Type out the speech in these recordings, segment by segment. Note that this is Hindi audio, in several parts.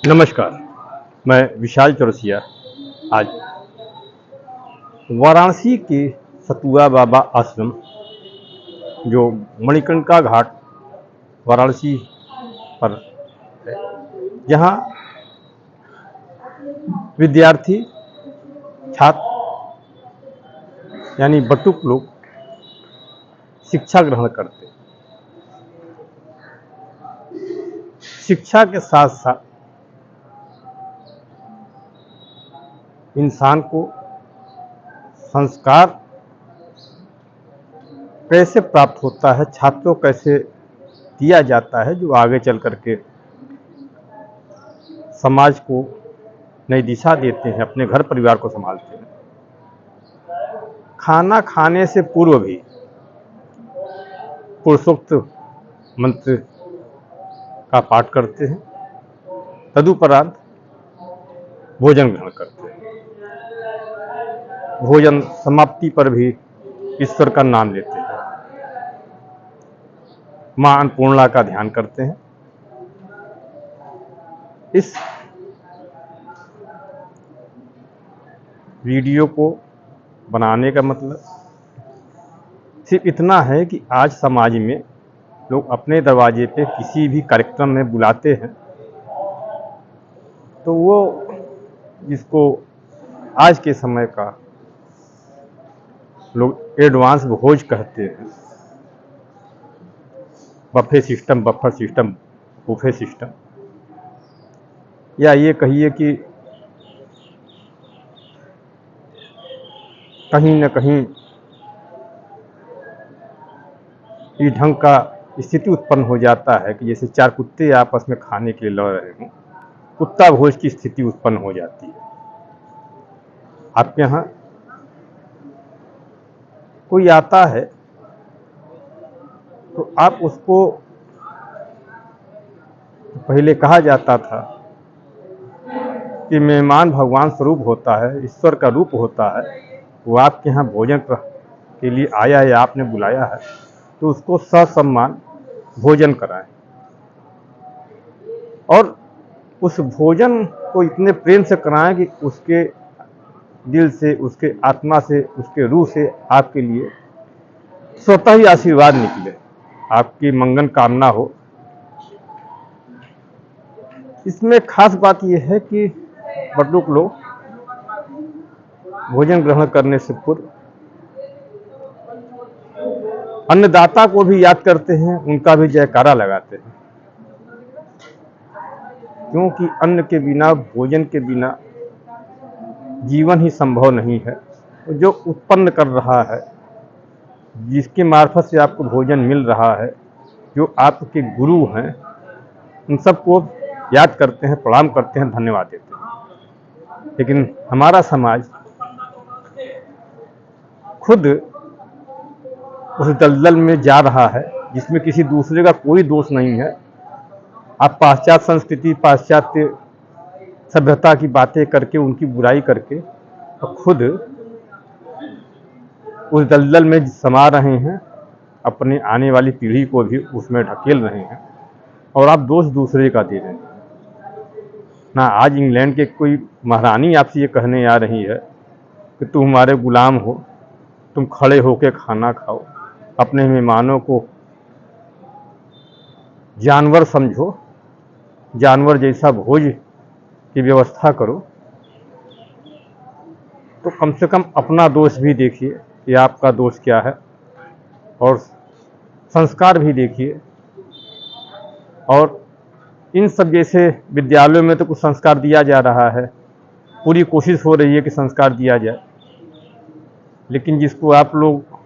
नमस्कार। मैं विशाल चौरसिया आज वाराणसी के सतुआ बाबा आश्रम जो मणिकर्णिका घाट वाराणसी पर है, जहाँ विद्यार्थी छात्र यानी बटुक लोग शिक्षा ग्रहण करते हैं। शिक्षा के साथ साथ इंसान को संस्कार कैसे प्राप्त होता है, छात्रों कैसे दिया जाता है, जो आगे चल करके समाज को नई दिशा देते हैं, अपने घर परिवार को संभालते हैं। खाना खाने से पूर्व भी पुरुषोक्त मंत्र का पाठ करते हैं, तदुपरांत भोजन ग्रहण करते हैं। भोजन समाप्ति पर भी ईश्वर का नाम लेते हैं, मां अन्नपूर्णा का ध्यान करते हैं। इस वीडियो को बनाने का मतलब सिर्फ इतना है कि आज समाज में लोग अपने दरवाजे पे किसी भी कार्यक्रम में बुलाते हैं तो वो जिसको आज के समय का लोग एडवांस भोज कहते हैं, buffet system, buffer system, buffet system, या ये कहिए कि कहीं न कहीं इस ढंग का स्थिति उत्पन्न हो जाता है कि जैसे चार कुत्ते आपस में खाने के लिए लड़ रहे हों, कुत्ता भोज की स्थिति उत्पन्न हो जाती है। आपके यहाँ कोई आता है तो आप उसको, पहले कहा जाता था कि मेहमान भगवान स्वरूप होता है, ईश्वर का रूप होता है, वो आपके यहाँ भोजन के लिए आया है, आपने बुलाया है तो उसको ससम्मान भोजन कराएं और उस भोजन को इतने प्रेम से कराएं कि उसके दिल से, उसके आत्मा से, उसके रूह से आपके लिए स्वतः ही आशीर्वाद निकले, आपकी मंगल कामना हो। इसमें खास बात यह है कि बटुक लोग भोजन ग्रहण करने से पूर्व अन्नदाता को भी याद करते हैं, उनका भी जयकारा लगाते हैं, क्योंकि अन्न के बिना, भोजन के बिना जीवन ही संभव नहीं है। तो जो उत्पन्न कर रहा है, जिसके मार्फत से आपको भोजन मिल रहा है, जो आपके गुरु हैं, उन सबको याद करते हैं, प्रणाम करते हैं, धन्यवाद देते हैं। लेकिन हमारा समाज खुद उस दलदल में जा रहा है जिसमें किसी दूसरे का कोई दोष नहीं है। आप पाश्चात्य संस्कृति, पाश्चात्य सभ्यता की बातें करके, उनकी बुराई करके तो खुद उस दलदल में समा रहे हैं, अपने आने वाली पीढ़ी को भी उसमें ढकेल रहे हैं और आप दोष दूसरे का दे रहे हैं ना। आज इंग्लैंड के कोई महारानी आपसे ये कहने आ रही है कि तुम हमारे गुलाम हो, तुम खड़े होकर खाना खाओ, अपने मेहमानों को जानवर समझो, जानवर जैसा भोज की व्यवस्था करो, तो कम से कम अपना दोष भी देखिए कि आपका दोष क्या है, और संस्कार भी देखिए। और इन सब जैसे विद्यालयों में तो कुछ संस्कार दिया जा रहा है, पूरी कोशिश हो रही है कि संस्कार दिया जाए, लेकिन जिसको आप लोग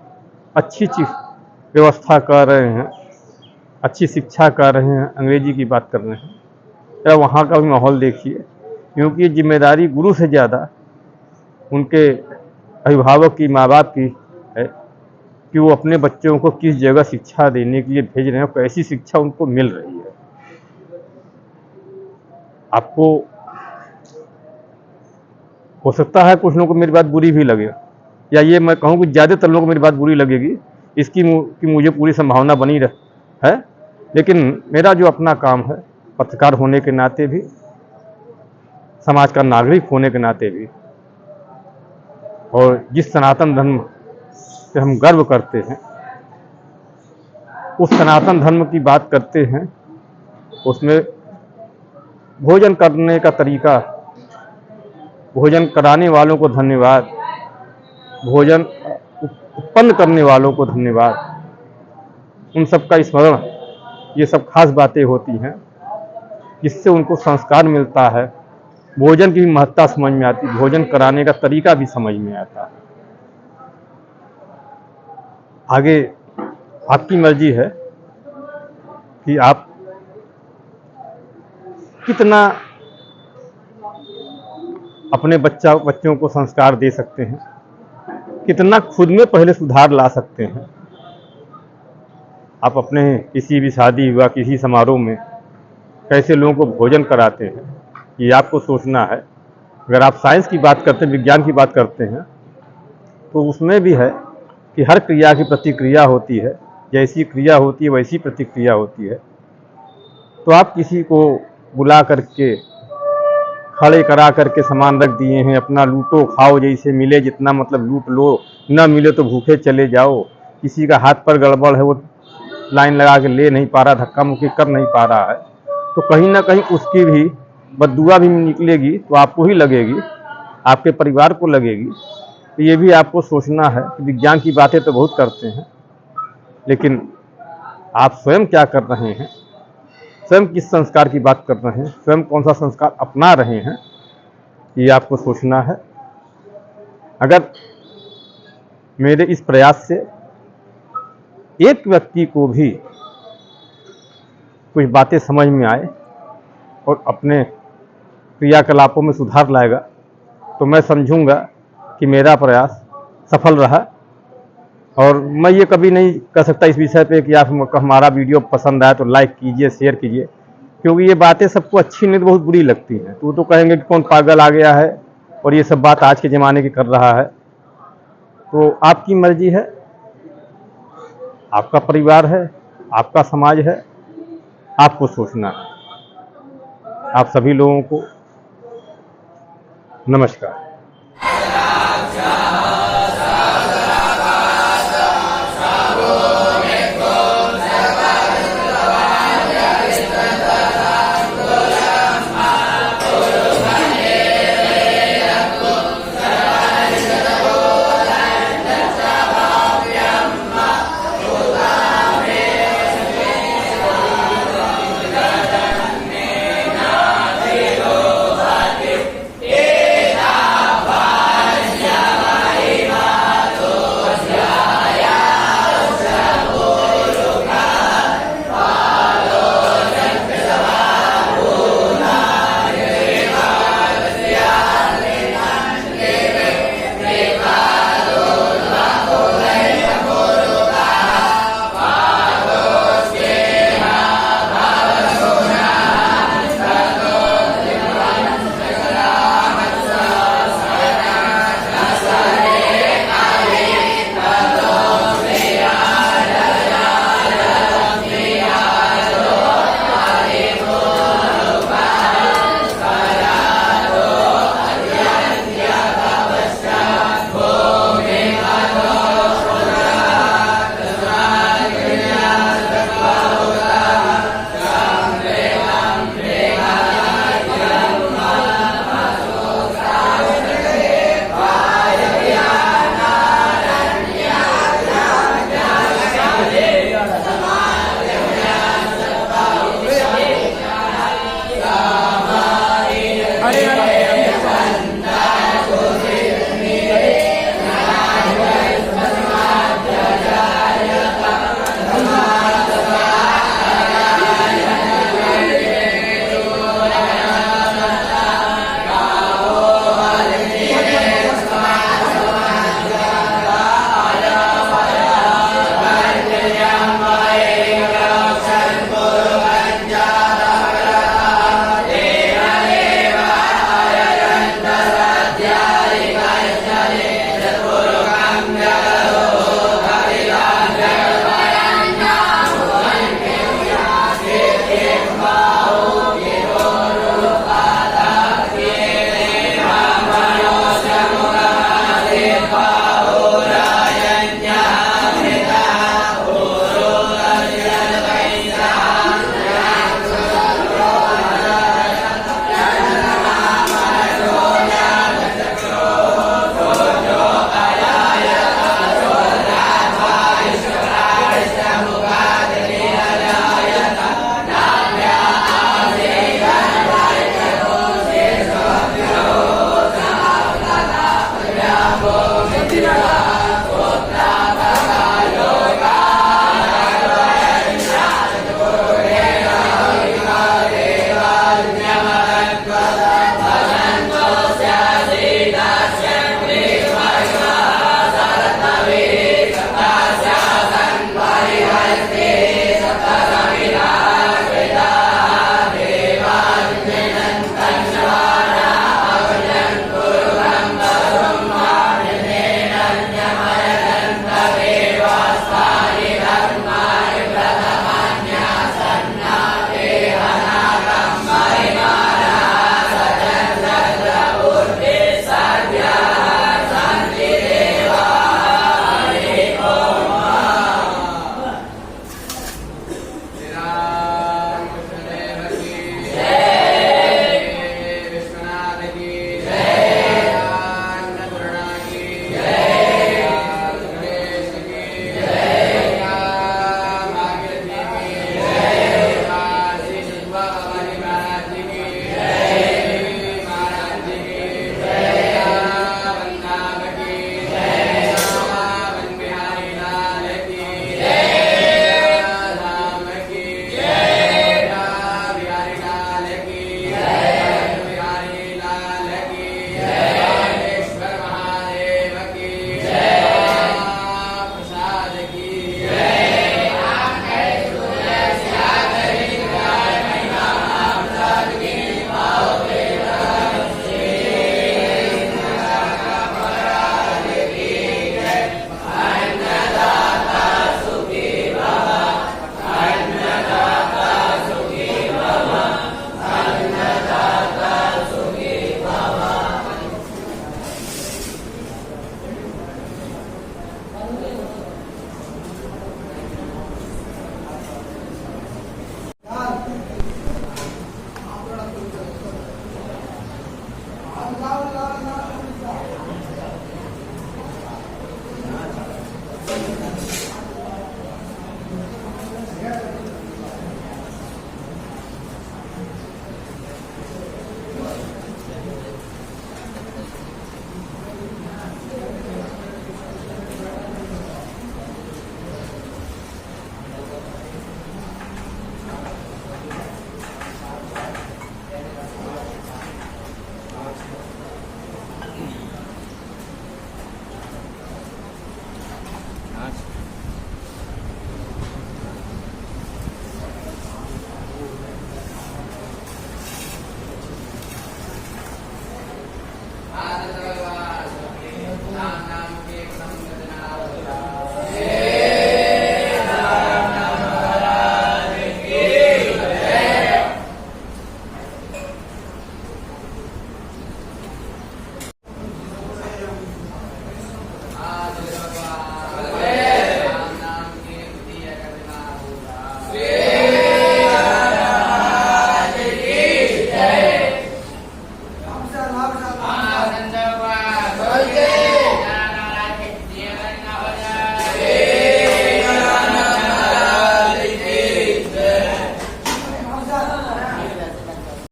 अच्छी चीज व्यवस्था कर रहे हैं, अच्छी शिक्षा कर रहे हैं, अंग्रेजी की बात कर रहे हैं, या वहाँ का भी माहौल देखिए, क्योंकि जिम्मेदारी गुरु से ज़्यादा उनके अभिभावक की, माँ बाप की है कि वो अपने बच्चों को किस जगह शिक्षा देने के लिए भेज रहे हैं, कैसी शिक्षा उनको मिल रही है। आपको हो सकता है कुछ लोगों को मेरी बात बुरी भी लगे, या ये मैं कहूँ कि ज़्यादातर लोगों को मेरी बात बुरी लगेगी, इसकी मुझे पूरी संभावना बनी है। लेकिन मेरा जो अपना काम है, पत्रकार होने के नाते भी समाज का नागरिक होने के नाते भी, और जिस सनातन धर्म से हम गर्व करते हैं, उस सनातन धर्म की बात करते हैं, उसमें भोजन करने का तरीका, भोजन कराने वालों को धन्यवाद, भोजन उत्पन्न करने वालों को धन्यवाद, उन सब का स्मरण, ये सब खास बातें होती हैं जिससे उनको संस्कार मिलता है, भोजन की महत्ता समझ में आती, भोजन कराने का तरीका भी समझ में आता है। आगे आपकी मर्जी है कि आप कितना अपने बच्चों को संस्कार दे सकते हैं, कितना खुद में पहले सुधार ला सकते हैं। आप अपने किसी भी शादी हुआ, किसी समारोह में कैसे लोगों को भोजन कराते हैं, ये आपको सोचना है। अगर आप साइंस की बात करते हैं, विज्ञान की बात करते हैं, तो उसमें भी है कि हर क्रिया की प्रतिक्रिया होती है, जैसी क्रिया होती है वैसी प्रतिक्रिया होती है। तो आप किसी को बुला करके, खड़े करा करके सामान रख दिए हैं, अपना लूटो खाओ, जैसे मिले जितना मतलब लूट लो, ना मिले तो भूखे चले जाओ। किसी का हाथ पर गड़बड़ है, वो लाइन लगा के ले नहीं पा रहा, धक्का मुक्की कर नहीं पा रहा है, तो कहीं ना कहीं उसकी भी बद्दुआ भी निकलेगी, तो आपको ही लगेगी, आपके परिवार को लगेगी। तो ये भी आपको सोचना है कि विज्ञान की बातें तो बहुत करते हैं, लेकिन आप स्वयं क्या कर रहे हैं, स्वयं किस संस्कार की बात कर रहे हैं, स्वयं कौन सा संस्कार अपना रहे हैं, ये आपको सोचना है। अगर मेरे इस प्रयास से एक व्यक्ति को भी कुछ बातें समझ में आए और अपने क्रियाकलापों में सुधार लाएगा, तो मैं समझूंगा कि मेरा प्रयास सफल रहा। और मैं ये कभी नहीं कह सकता इस विषय पे कि आप हमारा वीडियो पसंद आया तो लाइक कीजिए, शेयर कीजिए, क्योंकि ये बातें सबको अच्छी नहीं तो बहुत बुरी लगती हैं। तो कहेंगे कि कौन पागल आ गया है और ये सब बात आज के ज़माने की कर रहा है। तो आपकी मर्जी है, आपका परिवार है, आपका समाज है, आपको सोचना है। आप सभी लोगों को नमस्कार।